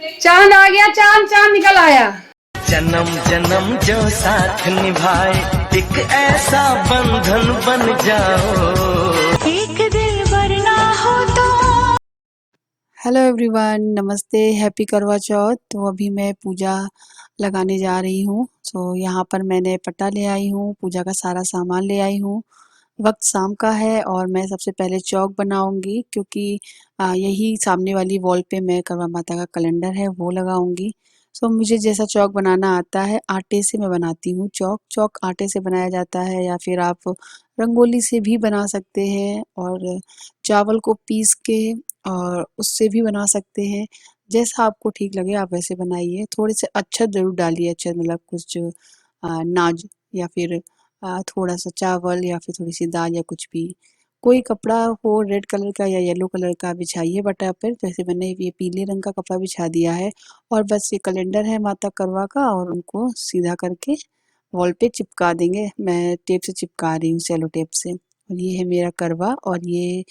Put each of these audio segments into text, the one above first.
चांद आ गया, चांद चांद निकल आया। जन्म जन्म जो साथ निभाए, एक ऐसा बंधन बन जाओ। एक दिल वरना हो तो। हेलो एवरीवन, नमस्ते, हैप्पी करवा चौथ। तो अभी मैं पूजा लगाने जा रही हूँ। यहाँ पर मैंने पट्टा ले आई हूँ, पूजा का सारा सामान ले आई हूँ। वक्त शाम का है और मैं सबसे पहले चौक बनाऊंगी, क्योंकि यही सामने वाली वॉल पे मैं करवा माता का कैलेंडर है वो लगाऊंगी। मुझे जैसा चौक बनाना आता है, आटे से मैं बनाती हूँ। चौक चौक आटे से बनाया जाता है, या फिर आप रंगोली से भी बना सकते हैं, और चावल को पीस के और उससे भी बना सकते हैं। जैसा आपको ठीक लगे आप वैसे बनाइए। थोड़े से अक्षत ज़रूर डालिए, अक्षत मतलब कुछ नाज, या फिर थोड़ा-सा चावल, या फिर थोड़ी-सी दाल, या कुछ भी। कोई कपड़ा हो रेड कलर का या येलो कलर का बिछाइए पट्टा पर। जैसे मैंने ये पीले रंग का कपड़ा बिछा दिया है, और बस ये कैलेंडर है माता करवा का, और उनको सीधा करके वॉल पे चिपका देंगे। मैं टेप से चिपका रही हूँ, सेलो टेप से। और ये है मेरा करवा, और ये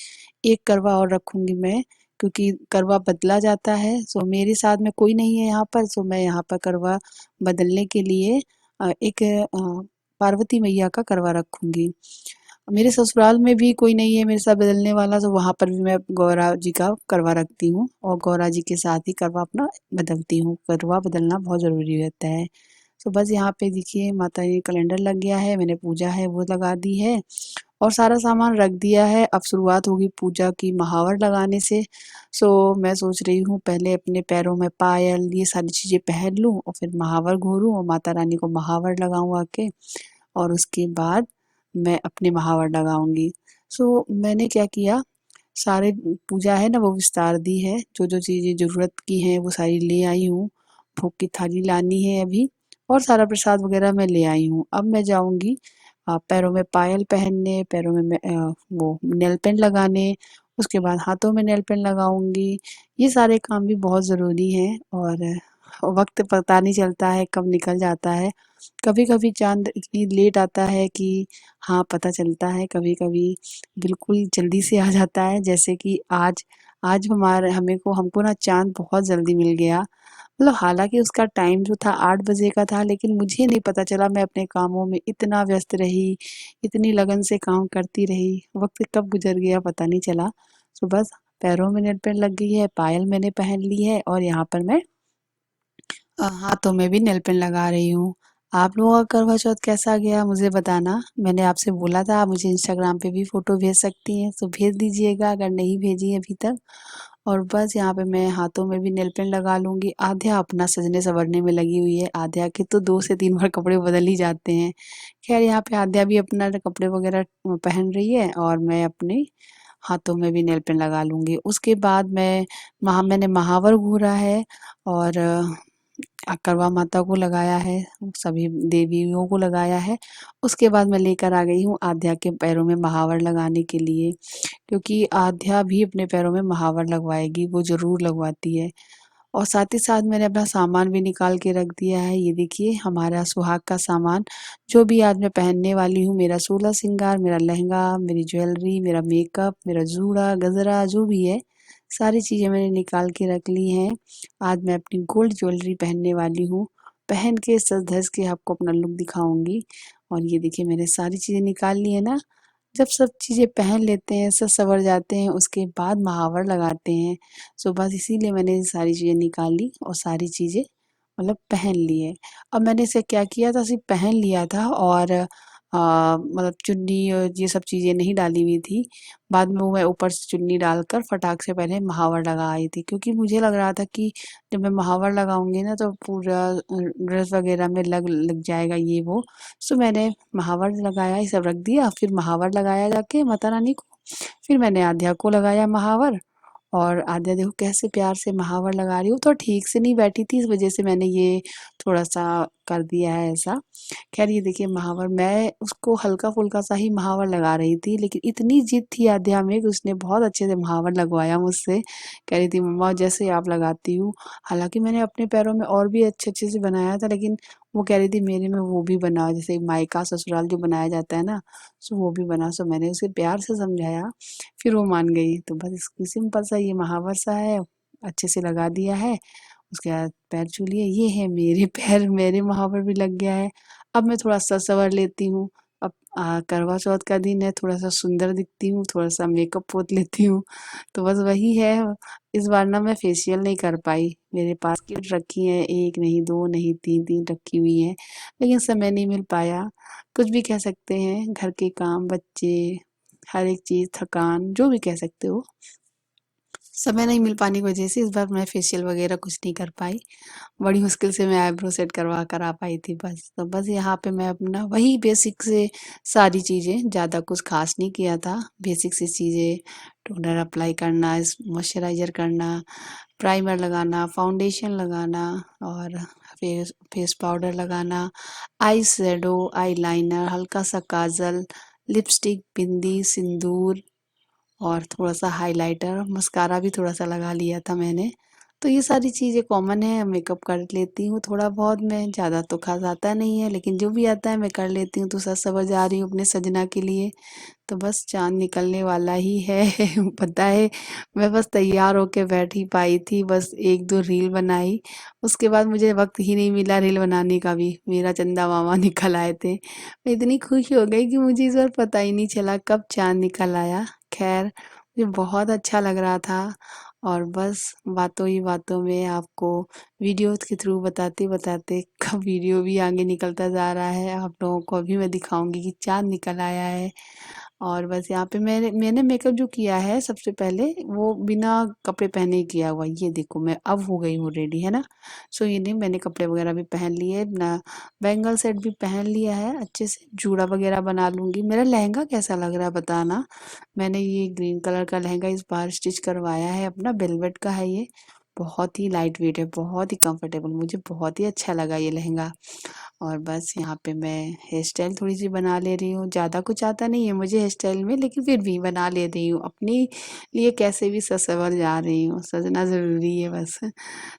एक करवा और रखूँगी मैं, क्योंकि करवा बदला जाता है। मेरे साथ में कोई नहीं है यहाँ पर, मैं यहाँ पर करवा बदलने के लिए एक पार्वती मैया का करवा रखूँगी। मेरे ससुराल में भी कोई नहीं है मेरे साथ बदलने वाला, तो वहाँ पर भी मैं गौरा जी का करवा रखती हूँ, और गौरा जी के साथ ही करवा अपना बदलती हूँ। करवा बदलना बहुत ज़रूरी रहता है। बस यहाँ पे देखिए माता जी कैलेंडर लग गया है, मैंने पूजा है वो लगा दी है, और सारा सामान रख दिया है। अब शुरुआत होगी पूजा की महावर लगाने से। मैं सोच रही हूँ पहले अपने पैरों में पायल, ये सारी चीज़ें पहन लूँ, और फिर महावर घोरूँ और माता रानी को महावर लगाऊँ आके, और उसके बाद मैं अपने महावर लगाऊंगी। मैंने क्या किया, सारे पूजा है ना वो विस्तार दी है। जो जो चीज़ें ज़रूरत की हैं वो सारी ले आई हूँ। भोग की थाली लानी है अभी, और सारा प्रसाद वगैरह मैं ले आई हूँ। अब मैं जाऊंगी पैरों में पायल पहनने, पैरों में वो नेल पेंट लगाने, उसके बाद हाथों में नेल पेंट लगाऊंगी। ये सारे काम भी बहुत ज़रूरी हैं, और वक्त पता नहीं चलता है कब निकल जाता है। कभी-कभी चाँद इतनी लेट आता है कि हाँ, पता चलता है, कभी-कभी बिल्कुल जल्दी से आ जाता है। जैसे कि आज आज हमारे हमें को हमको ना चाँद बहुत जल्दी मिल गया। मतलब हालाँकि उसका टाइम जो था 8 बजे का था, लेकिन मुझे नहीं पता चला। मैं अपने कामों में इतना व्यस्त रही, इतनी लगन से काम करती रही, वक़्त कब गुज़र गया पता नहीं चला। बस पैरों में नेल पेंट लग गई है, पायल मैंने पहन ली है, और यहाँ पर मैं हाथों में भी नेल पेंट लगा रही हूँ। आप लोगों का करवा चौथ कैसा गया मुझे बताना। मैंने आपसे बोला था आप मुझे इंस्टाग्राम पे भी फ़ोटो भेज सकती हैं, तो भेज दीजिएगा अगर नहीं भेजी अभी तक। और बस यहाँ पे मैं हाथों में भी नेल पेंट लगा लूँगी। आध्या अपना सजने-संवरने में लगी हुई है। आध्या के तो 2 से 3 बार कपड़े बदल ही जाते हैं। ख़ैर यहाँ पे आध्या भी अपना कपड़े वग़ैरह पहन रही है, और मैं अपने हाथों में भी नेल पेंट लगा लूँगी। उसके बाद मैंने महावर घूरा है, और करवा माता को लगाया है, सभी देवियों को लगाया है। उसके बाद मैं लेकर आ गई हूँ आध्या के पैरों में महावर लगाने के लिए, क्योंकि आध्या भी अपने पैरों में महावर लगवाएगी, वो ज़रूर लगवाती है। और साथ ही साथ मैंने अपना सामान भी निकाल के रख दिया है। ये देखिए हमारा सुहाग का सामान, जो भी आज मैं पहनने वाली हूँ, मेरा सोलह श्रृंगार, मेरा लहंगा, मेरी ज्वेलरी, मेरा मेकअप, मेरा जूड़ा, गजरा, जो भी है, सारी चीज़ें मैंने निकाल के रख ली हैं। आज मैं अपनी गोल्ड ज्वेलरी पहनने वाली हूँ। पहन के सज-धज के आपको अपना लुक दिखाऊँगी। और ये देखिए मैंने सारी चीज़ें निकाल ली है ना। जब सब चीज़ें पहन लेते हैं, सब सँवर जाते हैं, उसके बाद महावर लगाते हैं। बस इसीलिए मैंने ये सारी चीज़ें निकाली और सारी चीज़ें मतलब पहन ली है। अब मैंने इसे क्या किया था, सिर्फ़ पहन लिया था, और मतलब चुन्नी और ये सब चीज़ें नहीं डाली हुई थी। बाद में वो मैं ऊपर से चुन्नी डालकर फटाक से पहले महावर लगा आई थी, क्योंकि मुझे लग रहा था कि जब मैं महावर लगाऊँगी ना तो पूरा ड्रेस वग़ैरह में लग लग जाएगा ये वो। मैंने महावर लगाया, ये सब रख दिया, फिर महावर लगाया जाके माता रानी को। फिर मैंने आध्या को लगाया महावर, और आध्या देखो कैसे प्यार से महावर लगा रही हूँ। तो ठीक से नहीं बैठी थी, इस वज़ह से मैंने ये थोड़ा-सा कर दिया है ऐसा। ख़ैर ये देखिए महावर, मैं उसको हल्का-फुल्का सा ही महावर लगा रही थी, लेकिन इतनी ज़िद थी आध्या में कि उसने बहुत अच्छे से महावर लगवाया मुझसे। कह रही थी मम्मा जैसे आप लगाती हूँ। हालाँकि मैंने अपने पैरों में और भी अच्छे-अच्छे से बनाया था, लेकिन वो कह रही थी मेरे में वो भी बना, जैसे मायका ससुराल जो बनाया जाता है ना, वो भी बना। मैंने उसे प्यार से समझाया, फिर वो मान गई। तो बस सिंपल सा ये महावर सा है, अच्छे से लगा दिया है। उसके बाद पैर छू लिए, ये है मेरे पैर, मेरे वहाँ पर भी लग गया है। अब मैं थोड़ा सा संवर लेती हूँ। अब करवा चौथ का दिन है, थोड़ा सा सुंदर दिखती हूँ, थोड़ा सा मेकअप पोत लेती हूँ। तो बस वही है। इस बार ना मैं फेशियल नहीं कर पाई। मेरे पास किट रखी है, एक नहीं, दो नहीं, तीन तीन रखी हुई है, लेकिन समय नहीं मिल पाया। कुछ भी कह सकते हैं, घर के काम, बच्चे, हर एक चीज़, थकान, जो भी कह सकते हो, समय नहीं मिल पाने की वजह से इस बार मैं फेशियल वगैरह कुछ नहीं कर पाई। बड़ी मुश्किल से मैं आईब्रो सेट करवा कर आ पाई थी बस। तो बस यहाँ पे मैं अपना वही बेसिक से सारी चीज़ें, ज़्यादा कुछ खास नहीं किया था। बेसिक सी चीज़ें, टोनर अप्लाई करना, मॉइस्चराइज़र करना, प्राइमर लगाना, फाउंडेशन लगाना और फेस पाउडर लगाना, आई शैडो, आई लाइनर, हल्का सा काजल, लिपस्टिक, बिंदी, सिंदूर और थोड़ा सा हाइलाइटर, मस्कारा भी थोड़ा सा लगा लिया था मैंने। तो ये सारी चीज़ें कॉमन है, मेकअप कर लेती हूँ थोड़ा बहुत मैं, ज़्यादा तो खास आता नहीं है, लेकिन जो भी आता है मैं कर लेती हूँ। तो सज सवर जा रही हूँ अपने सजना के लिए। तो बस चाँद निकलने वाला ही है पता है, मैं बस तैयार होके बैठ ही पाई थी, बस 1-2 रील बनाई। उसके बाद मुझे वक़्त ही नहीं मिला रील बनाने का भी, मेरा चंदा मामा निकल आए थे। मैं इतनी खुश हो गई कि मुझे इस बार पता ही नहीं चला कब चाँद निकल आया। ख़ैर, मुझे बहुत अच्छा लग रहा था और बस बातों ही बातों में आपको वीडियोज़ के थ्रू बताते-बताते कब वीडियो भी आगे निकलता जा रहा है। आप लोगों को अभी मैं दिखाऊँगी कि चाँद निकल आया है। और बस यहाँ पे मैंने मेकअप जो किया है सबसे पहले, वो बिना कपड़े पहने ही किया हुआ है। ये देखो मैं अब हो गई हूँ रेडी, है ना। सो ये नहीं, मैंने कपड़े वगैरह भी पहन लिए, ना बैंगल सेट भी पहन लिया है, अच्छे से जूड़ा वगैरह बना लूँगी। मेरा लहंगा कैसा लग रहा है बताना। मैंने ये ग्रीन कलर का लहंगा इस बार स्टिच करवाया है अपना, वेलवेट का है ये। बहुत ही लाइट वेट है, बहुत ही कंफर्टेबल, मुझे बहुत ही अच्छा लगा ये लहंगा। और बस यहाँ पे मैं हेयर स्टाइल थोड़ी-सी बना ले रही हूँ। ज़्यादा कुछ आता नहीं है मुझे हेयर स्टाइल में, लेकिन फिर भी बना ले रही हूँ। अपने लिए कैसे भी सज-संवर जा रही हूँ, सजना ज़रूरी है बस।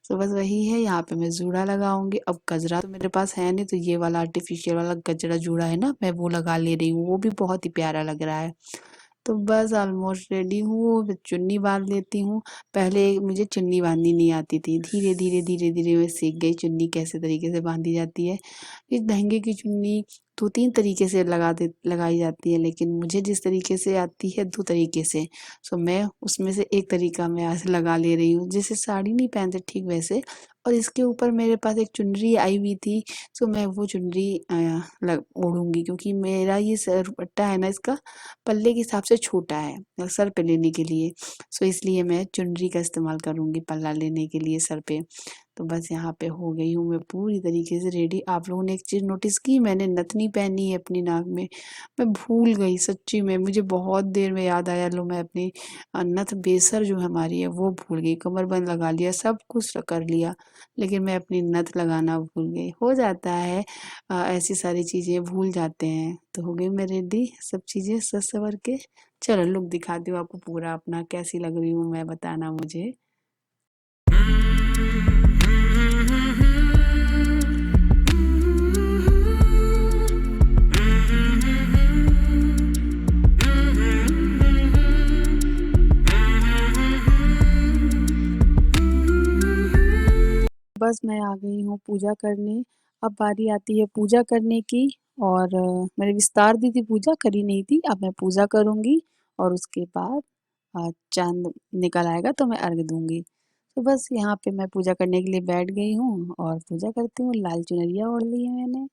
तो बस वही है, यहाँ पे मैं जूड़ा लगाऊँगी। अब गजरा तो मेरे पास है नहीं, तो ये वाला आर्टिफ़िशियल वाला गजरा जूड़ा है ना, मैं वो लगा ले रही हूँ। वो भी बहुत ही प्यारा लग रहा है। तो बस ऑलमोस्ट रेडी हूँ, फिर चुन्नी बाँध लेती हूँ। पहले मुझे चुन्नी बाँधनी नहीं आती थी, धीरे-धीरे मैं सीख गई चुन्नी कैसे तरीके से बाँधी जाती है। इस लहंगे की चुन्नी 2-3 तरीके से लगाई जाती है, लेकिन मुझे जिस तरीके से आती है 2 तरीके से, सो मैं उसमें से एक तरीका मैं आज लगा ले रही हूँ। जैसे साड़ी नहीं पहनते ठीक वैसे। और इसके ऊपर मेरे पास एक चुनरी आई हुई थी, सो मैं वो चुनरी ओढ़ूँगी, क्योंकि मेरा ये दुपट्टा है ना, इसका पल्ले के हिसाब से छोटा है सर पे लेने के लिए। सो इसलिए मैं चुनरी का इस्तेमाल करूँगी पल्ला लेने के लिए सर पे। तो बस यहाँ पे हो गई हूँ मैं पूरी तरीके से रेडी। आप लोगों ने एक चीज़ नोटिस की, मैंने नथनी पहनी है अपनी नाक में। मैं भूल गई सच्ची में, मुझे बहुत देर में याद आया, लो मैं अपनी नथ बेसर जो हमारी है वो भूल गई। कमरबंद लगा लिया, सब कुछ कर लिया, लेकिन मैं अपनी नथ लगाना भूल गई। हो जाता है, ऐसी सारी चीज़ें भूल जाते हैं। तो हो गई मैं रेडी, सब चीज़ें सज सवर के। चलो लुक दिखाती हूँ आपको पूरा अपना, कैसी लग रही हूँ मैं, बताना मुझे। बस मैं आ गई हूँ पूजा करने। अब बारी आती है पूजा करने की, और मैंने विस्तार दी थी, पूजा करी नहीं थी। अब मैं पूजा करूँगी और उसके बाद चाँद निकल आएगा तो मैं अर्घ दूँगी। तो बस यहाँ पे मैं पूजा करने के लिए बैठ गई हूँ और पूजा करती हूँ। लाल चुनरिया ओढ़ ली है मैंने।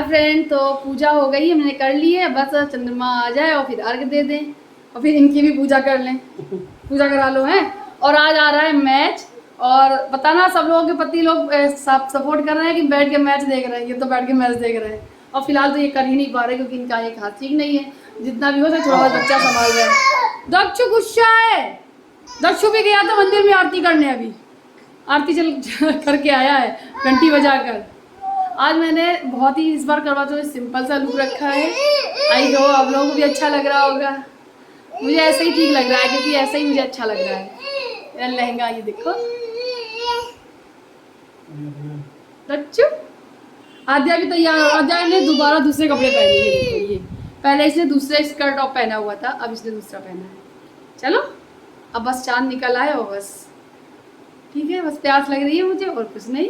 फ्रेंड, तो पूजा हो गई है, मैंने कर ली है। बस चंद्रमा आ जाए और फिर अर्घ दे दें और फिर इनकी भी पूजा कर लें, पूजा करा लो हैं। और आज आ रहा है मैच, और बताना सब लोगों के पति लोग सपोर्ट कर रहे हैं कि बैठ के मैच देख रहे हैं। ये तो बैठ के मैच देख रहे हैं और फिलहाल तो ये कर ही नहीं पा रहे क्योंकि इनका एक हाथ ठीक नहीं है। जितना भी हो तो थोड़ा बहुत बच्चा संभाल रहा है। दक्षु गुस्सा है। दक्षु भी गया था मंदिर में आरती करने, अभी आरती चल करके आया है घंटी बजा कर। आज मैंने बहुत ही इस बार करवा चौथ सिंपल सा लुक रखा है। आई हो आप लोगों को भी अच्छा लग रहा होगा। मुझे ऐसा ही ठीक लग रहा है क्योंकि ऐसा ही मुझे अच्छा लग रहा है। मेरा लहंगा ये देखो। दक्षु आद्या भी तैयार हो। आद्या ने दोबारा दूसरे कपड़े पहने। ये देखो, ये पहले इसने दूसरा स्कर्ट टॉप पहना हुआ था, अब इसने दूसरा पहना है। चलो अब बस चांद निकल आए और बस ठीक है। बस प्यास लग रही है मुझे और कुछ नहीं।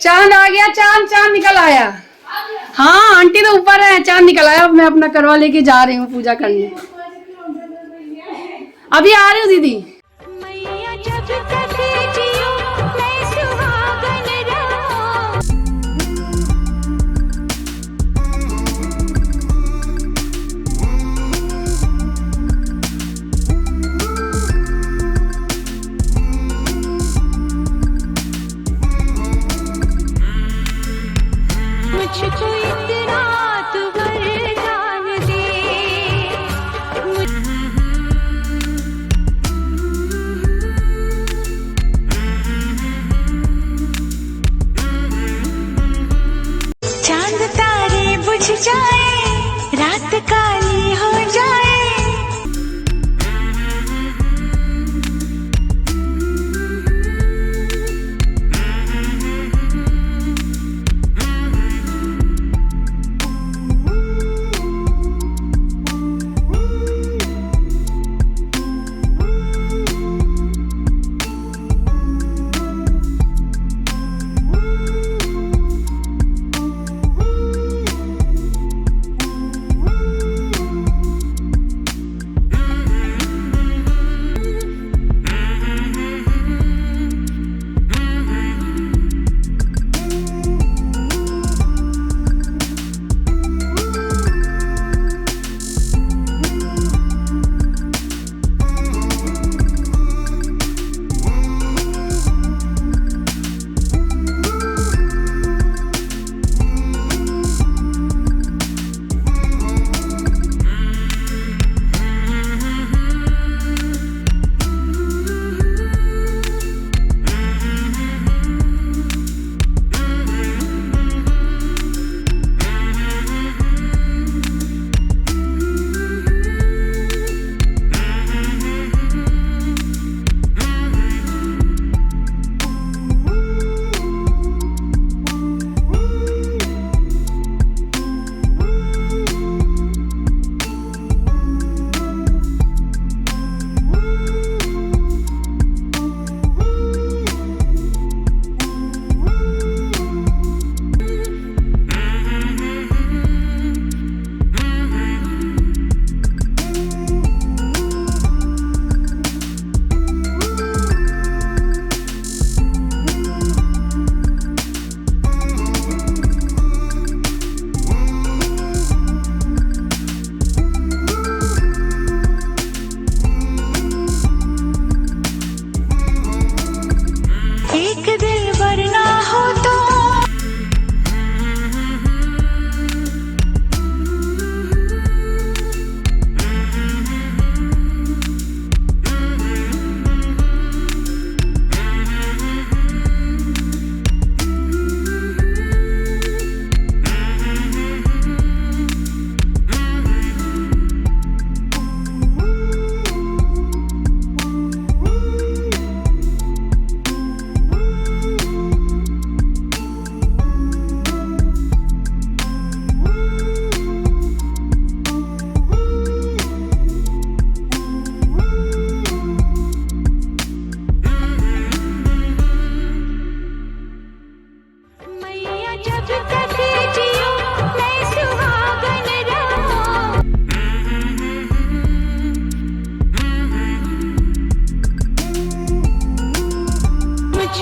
चांद आ गया, चांद चांद निकल आया। हाँ आंटी तो ऊपर है, चांद निकल आया। अब मैं अपना करवा लेके जा रही हूँ पूजा करने। अभी आ रही हूँ दीदी। मैया जब तक जियो मैं सुहागन रहूं। मुझको इतना तू वरदान दे।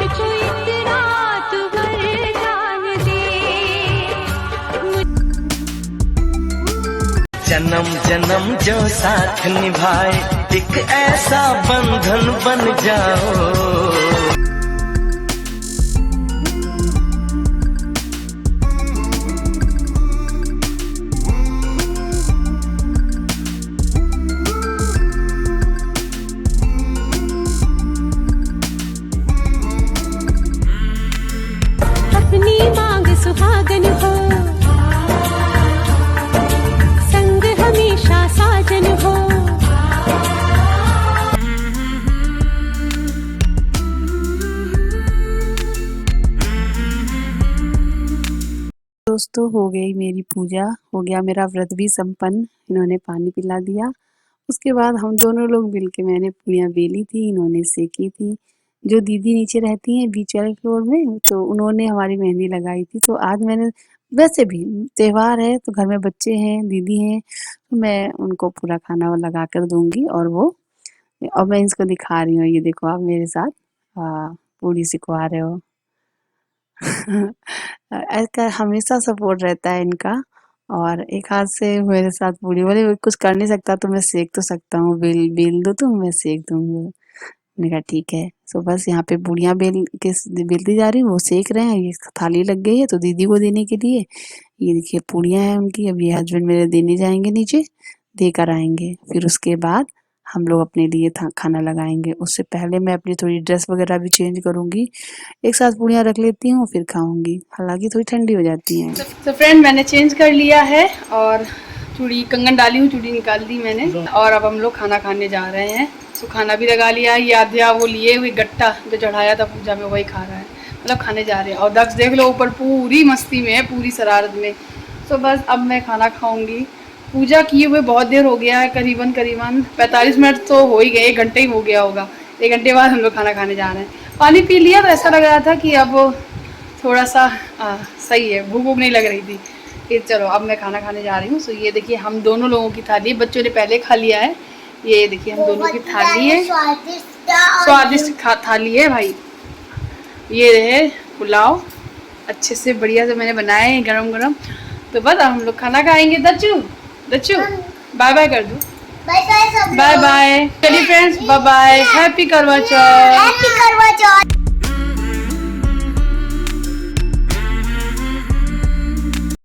मुझको इतना तू वरदान दे। जन्म जन्म जो साथ निभाए एक ऐसा बंधन बन जाओ। अपनी मांग सुहागन हो, संग हमेशा साजन हो। दोस्तों हो गई मेरी पूजा, हो गया मेरा व्रत भी संपन्न। इन्होंने पानी पिला दिया। उसके बाद हम दोनों लोग मिलके मैंने पूरियाँ बेली थी, इन्होंने सेकी थी। जो दीदी नीचे रहती हैं बीच वाले फ्लोर में, तो उन्होंने हमारी मेहंदी लगाई थी। तो आज मैंने वैसे भी त्योहार है तो घर में बच्चे हैं, दीदी हैं, तो मैं उनको पूरा खाना लगा कर दूंगी। और मैं इसको दिखा रही हूँ, ये देखो आप मेरे साथ पूरी सिकवा रहे हो। ऐसा हमेशा सपोर्ट रहता है इनका। और एक हाथ से मेरे साथ पूरी, बोले कुछ कर नहीं सकता तो मैं सेक तो सकता हूँ, बेल बेल दो तुम, मैं सेक दूंगी। मैंने कहा ठीक है। सो बस यहाँ पे पूड़ियाँ बेलती जा रही हूँ, वो सेक रहे हैं। ये थाली लग गई है तो दीदी को देने के लिए। ये देखिए पूड़ियाँ हैं उनकी। अब ये हस्बैंड मेरे देने जाएंगे नीचे, देकर आएंगे। फिर उसके बाद हम लोग अपने लिए खाना लगाएंगे। उससे पहले मैं अपनी थोड़ी ड्रेस वगैरह भी चेंज करूंगी। एक साथ पूड़ियाँ रख लेती हूँ फिर खाऊंगी, हालांकि थोड़ी ठंडी हो जाती हैं। तो फ्रेंड मैंने चेंज कर लिया है और चूड़ी कंगन डाली हूँ, चूड़ी निकाल दी मैंने। और अब हम लोग खाना खाने जा रहे हैं। तो खाना भी लगा लिया। ये आध्या वो लिए हुए गट्टा जो चढ़ाया था पूजा में वही खा रहा है, मतलब खाने जा रहे हैं। और दक्ष देख लो ऊपर पूरी मस्ती में है, पूरी शरारत में। तो बस अब मैं खाना खाऊंगी। पूजा किए हुए बहुत देर हो गया है, करीबन 45 मिनट तो हो ही गए, 1 घंटे ही हो गया होगा। 1 घंटे बाद हम लोग खाना खाने जा रहे हैं। पानी पी लिया तो ऐसा लग रहा था कि अब थोड़ा सा सही है, भूख नहीं लग रही थी। फिर चलो अब मैं खाना खाने जा रही हूँ। सो ये देखिए हम दोनों लोगों की थाली, बच्चों ने पहले खा लिया है। ये देखिए हम दोनों की थाली है, स्वादिष्ट थाली है भाई। ये है पुलाव, अच्छे से बढ़िया से मैंने बनाए हैं गरम गरम। तो बस अब हम लोग खाना खाएंगे। दच्चू बाय बाय कर दो। Bye bye. चलिए friends bye bye, happy Karva चौथ।